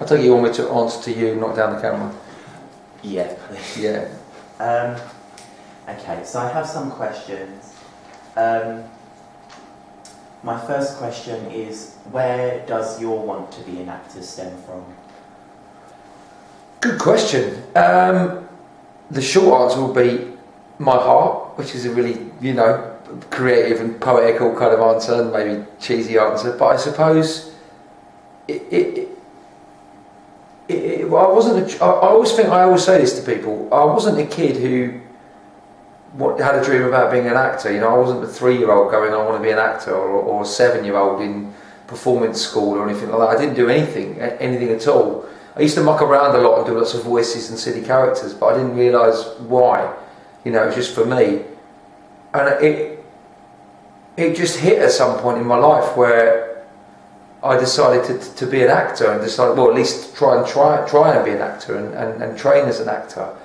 take it you want me to answer to you, not down the camera. Yeah, please. Yeah. Okay, so I have some questions. My first question is, where does your want to be an actor stem from? Good question. The short answer will be my heart, which is a really, creative and poetical kind of answer, and maybe cheesy answer. But I suppose I wasn't. I always say this to people. I wasn't a kid who had a dream about being an actor. I wasn't a 3-year-old going, I want to be an actor, or a 7-year-old in performance school or anything like that. I didn't do anything at all. I used to muck around a lot and do lots of voices and silly characters, but I didn't realise why. It was just for me. And it just hit at some point in my life where I decided to be an actor, and decided, well, at least try and be an actor and train as an actor.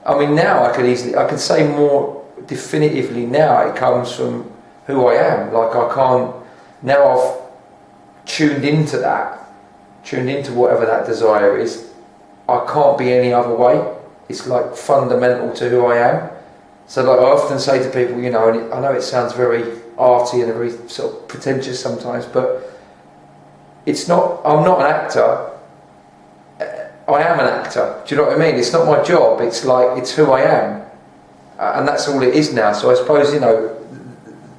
I mean, now I can say more definitively now it comes from who I am. Like, now I've tuned into whatever that desire is. I can't be any other way. It's like fundamental to who I am. So like I often say to people, and I know it sounds very arty and very sort of pretentious sometimes, but it's not. I'm not an actor. I am an actor. Do you know what I mean? It's not my job. It's who I am, and that's all it is now. So I suppose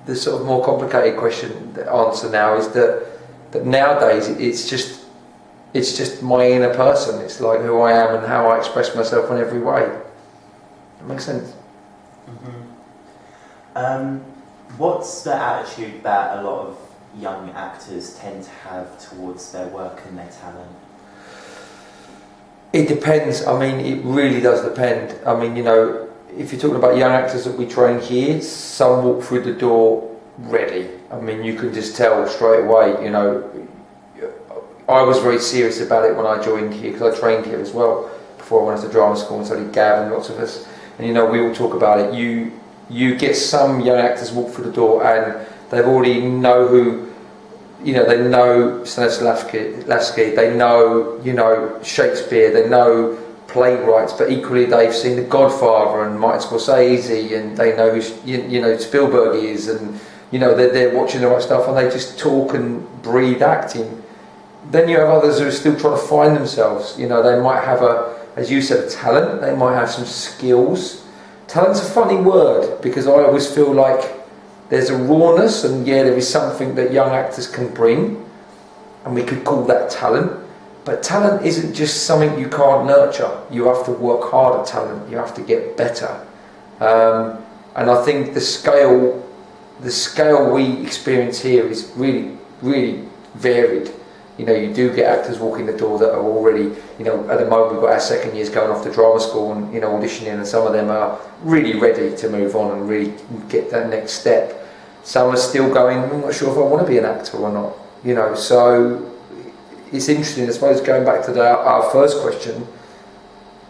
the sort of more complicated answer now is that nowadays it's just my inner person. It's like who I am and how I express myself in every way. That makes sense. Mm-hmm. What's the attitude that a lot of young actors tend to have towards their work and their talent? It depends. I mean, it really does depend. I mean, if you're talking about young actors that we train here, some walk through the door ready. I mean, you can just tell straight away. I was very serious about it when I joined here, because I trained here as well before I went to drama school, and so did Gav and lots of us. And we all talk about it. You get some young actors walk through the door and they've already know who. They know Stanislavski, they know, Shakespeare, they know playwrights, but equally they've seen The Godfather and Martin Scorsese, and they know who, Spielberg is, and, they're watching the right stuff, and they just talk and breathe acting. Then you have others who are still trying to find themselves. They might have as you said, a talent, they might have some skills. Talent's a funny word, because I always feel like there's a rawness, and there is something that young actors can bring, and we could call that talent. But talent isn't just something you can't nurture. You have to work hard at talent. You have to get better. And I think the scale we experience here is really, really varied. You do get actors walking the door that are already, at the moment we've got our second years going off to drama school and, auditioning, and some of them are really ready to move on and really get that next step. Some are still going, I'm not sure if I want to be an actor or not, so it's interesting. I suppose going back to our first question,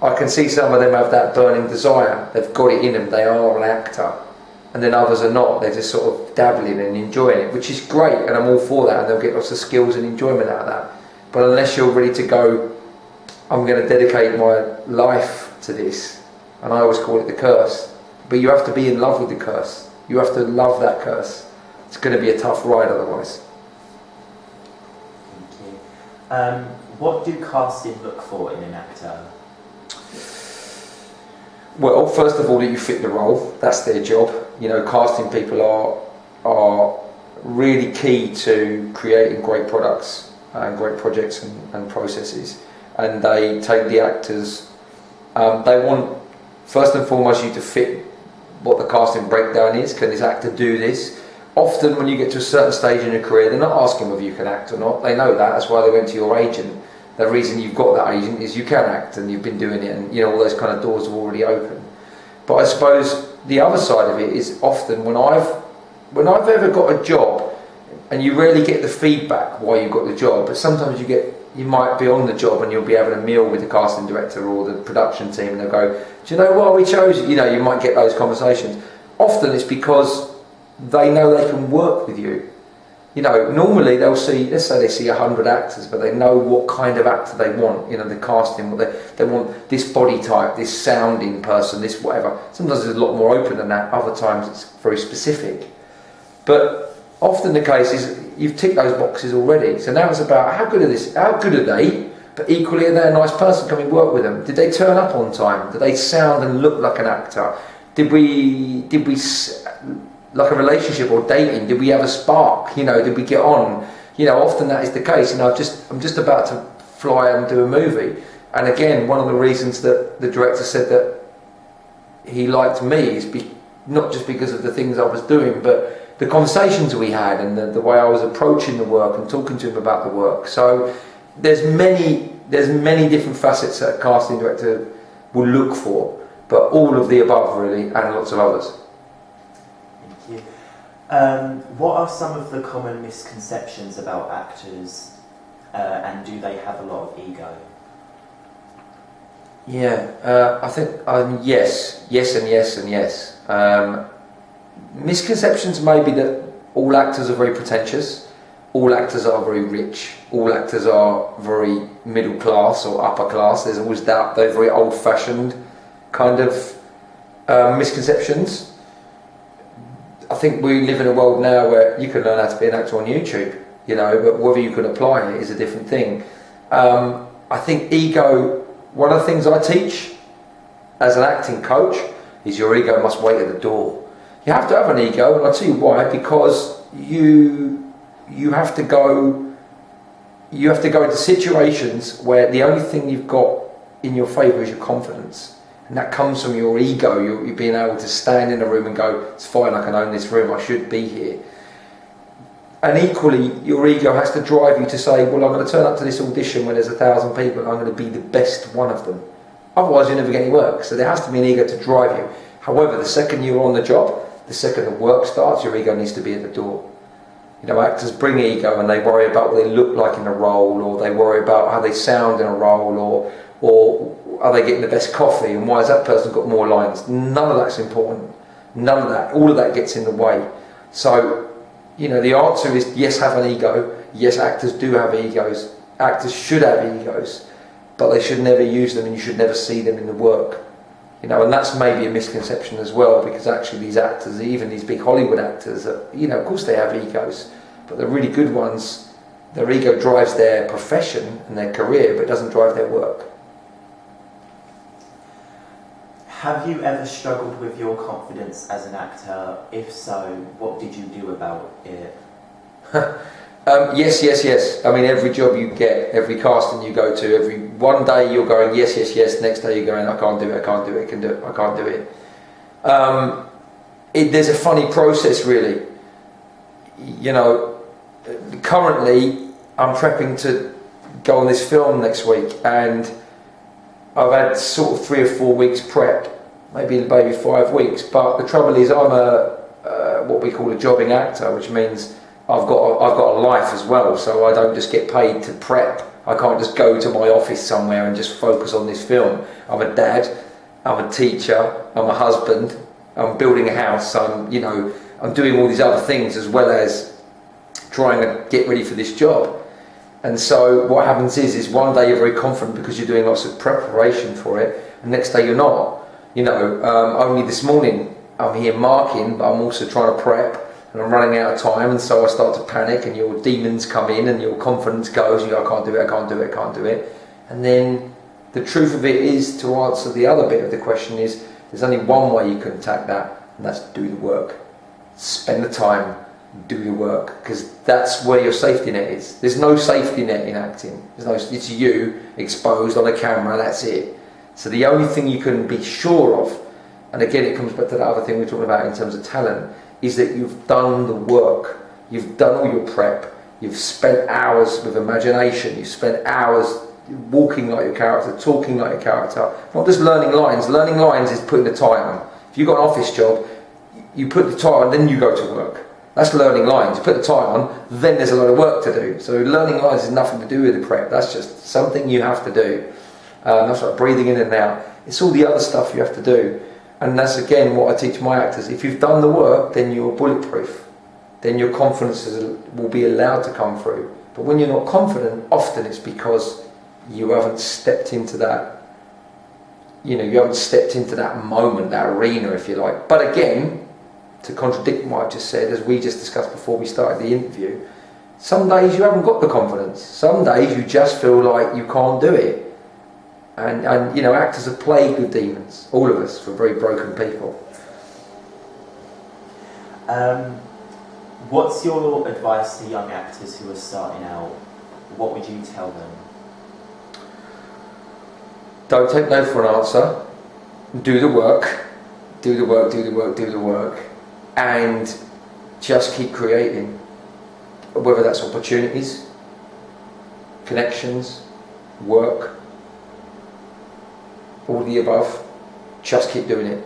I can see some of them have that burning desire. They've got it in them, they are an actor. And then others are not, they're just sort of dabbling and enjoying it, which is great, and I'm all for that, and they'll get lots of skills and enjoyment out of that. But unless you're ready to go, I'm going to dedicate my life to this, and I always call it the curse, but you have to be in love with the curse. You have to love that curse. It's going to be a tough ride otherwise. Thank you. What do casting look for in an actor? Well, first of all, that you fit the role. That's their job. Casting people are really key to creating great products and great projects and processes. And they take the actors. They want, first and foremost, you to fit what the casting breakdown is. Can this actor do this? Often, when you get to a certain stage in your career, they're not asking whether you can act or not. They know that. That's why they went to your agent. The reason you've got that agent is you can act, and you've been doing it, and all those kind of doors have already opened. But I suppose the other side of it is often when I've ever got a job, and you rarely get the feedback why you got the job, but sometimes you might be on the job and you'll be having a meal with the casting director or the production team, and they'll go, do you know why we chose you? You might get those conversations. Often it's because they know they can work with you. You know, normally they'll see, let's say they see 100 actors, but they know what kind of actor they want. You know, the casting, what they want this body type, this sounding person, this whatever. Sometimes it's a lot more open than that. Other times it's very specific. But often the case is you've ticked those boxes already. So now it's about how good are they? But equally, are they a nice person? Can we work with them? Did they turn up on time? Did they sound and look like an actor? Did we like a relationship or dating? Did we have a spark? You know, did we get on? You know, often that is the case. You know, I'm just about to fly and do a movie, and again, one of the reasons that the director said that he liked me is not just because of the things I was doing, but the conversations we had and the way I was approaching the work and talking to him about the work. So there's many different facets that a casting director will look for, but all of the above really, and lots of others. Thank you. What are some of the common misconceptions about actors, and do they have a lot of ego? Yeah, I think yes, and yes. Misconceptions may be that all actors are very pretentious, all actors are very rich, all actors are very middle class or upper class. There's always that, those very old-fashioned kind of misconceptions. I think we live in a world now where you can learn how to be an actor on YouTube, you know, but whether you can apply it is a different thing. I think ego, one of the things I teach as an acting coach is your ego must wait at the door. You have to have an ego, and I'll tell you why, because you have to go into situations where the only thing you've got in your favour is your confidence. And that comes from your ego, you being able to stand in a room and go, it's fine, I can own this room, I should be here. And equally, your ego has to drive you to say, well, I'm going to turn up to this audition when there's 1,000 people and I'm going to be the best one of them. Otherwise, you never get any work. So there has to be an ego to drive you. However, the second you're on the job, the second the work starts, your ego needs to be at the door. You know, actors bring ego and they worry about what they look like in a role, or they worry about how they sound in a role, or are they getting the best coffee, and why has that person got more lines? None of that's important. None of that. All of that gets in the way. So, you know, the answer is yes, have an ego. Yes, actors do have egos. Actors should have egos, but they should never use them, and you should never see them in the work. You know, and that's maybe a misconception as well, because actually these actors, even these big Hollywood actors, you know, of course they have egos, but the really good ones, their ego drives their profession and their career, but it doesn't drive their work. Have you ever struggled with your confidence as an actor? If so, what did you do about it? Yes. I mean, every job you get, every casting you go to, every one day you're going yes. Next day you're going, I can't do it. I can't do it. There's a funny process, really. You know, currently I'm prepping to go on this film next week, and I've had sort of 3 or 4 weeks prep, maybe 5 weeks. But the trouble is, I'm what we call a jobbing actor, which means I've got a life as well, so I don't just get paid to prep. I can't just go to my office somewhere and just focus on this film. I'm a dad, I'm a teacher, I'm a husband, I'm building a house, I'm doing all these other things as well as trying to get ready for this job. And so what happens is one day you're very confident because you're doing lots of preparation for it, and next day you're not. You know, only this morning I'm here marking, but I'm also trying to prep. And I'm running out of time, and so I start to panic, and your demons come in and your confidence goes, you go, I can't do it. And then the truth of it is, to answer the other bit of the question, is there's only one way you can attack that, and that's do the work. Spend the time, do the work, because that's where your safety net is. There's no safety net in acting. It's you exposed on a camera, that's it. So the only thing you can be sure of, and again it comes back to that other thing we're talking about in terms of talent, is that you've done the work, you've done all your prep, you've spent hours with imagination, you've spent hours walking like your character, talking like your character, not just learning lines. Learning lines is putting the tie on. If you've got an office job, you put the tie on, then you go to work. That's learning lines. You put the tie on, then there's a lot of work to do. So learning lines has nothing to do with the prep, that's just something you have to do. That's like breathing in and out. It's all the other stuff you have to do. And that's again what I teach my actors. If you've done the work, then you're bulletproof. then your confidence will be allowed to come through. But when you're not confident, often it's because you haven't stepped into that, you haven't stepped into that moment, that arena, if you like. But again, to contradict what I've just said, as we just discussed before we started the interview, some days you haven't got the confidence. Some days you just feel like you can't do it. And actors are plagued with demons. All of us, we're very broken people. What's your advice to young actors who are starting out? What would you tell them? Don't take no for an answer. Do the work. Do the work, do the work, do the work. And just keep creating. Whether that's opportunities, connections, work, all the above. Just keep doing it.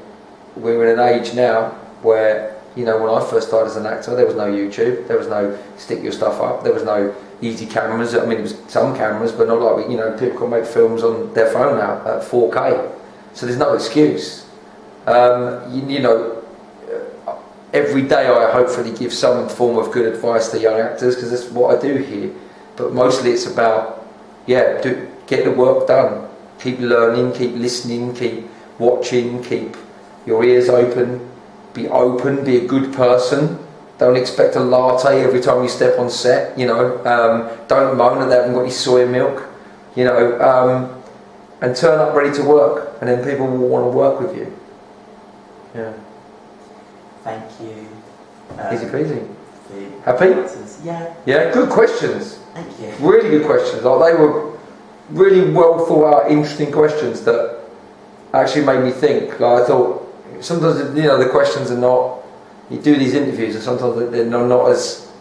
We're in an age now where, when I first started as an actor, there was no YouTube, there was no stick your stuff up, there was no easy cameras. I mean, it was some cameras, but not like, people can make films on their phone now at 4K. So there's no excuse. Every day I hopefully give some form of good advice to young actors, because that's what I do here. But mostly it's about, get the work done. Keep learning, keep listening, keep watching, keep your ears open, be a good person. Don't expect a latte every time you step on set, don't moan that they haven't got any soy milk, and turn up ready to work, and then people will want to work with you. Yeah. Thank you. Easy peasy. The Happy? answers. Yeah. Yeah, good questions. Thank you. Really good questions. Like, they were really well thought out, interesting questions that actually made me think. Like, I thought sometimes the questions are not. You do these interviews and sometimes they're not as,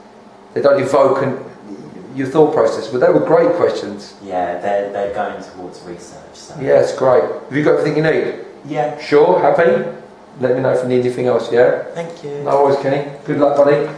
they don't evoke your thought process. But they were great questions. Yeah, they're going towards research. So. Yeah, it's great. Have you got everything you need? Yeah. Sure. Happy? Let me know if you need anything else. Yeah. Thank you. No worries, Kenny. Good luck, buddy.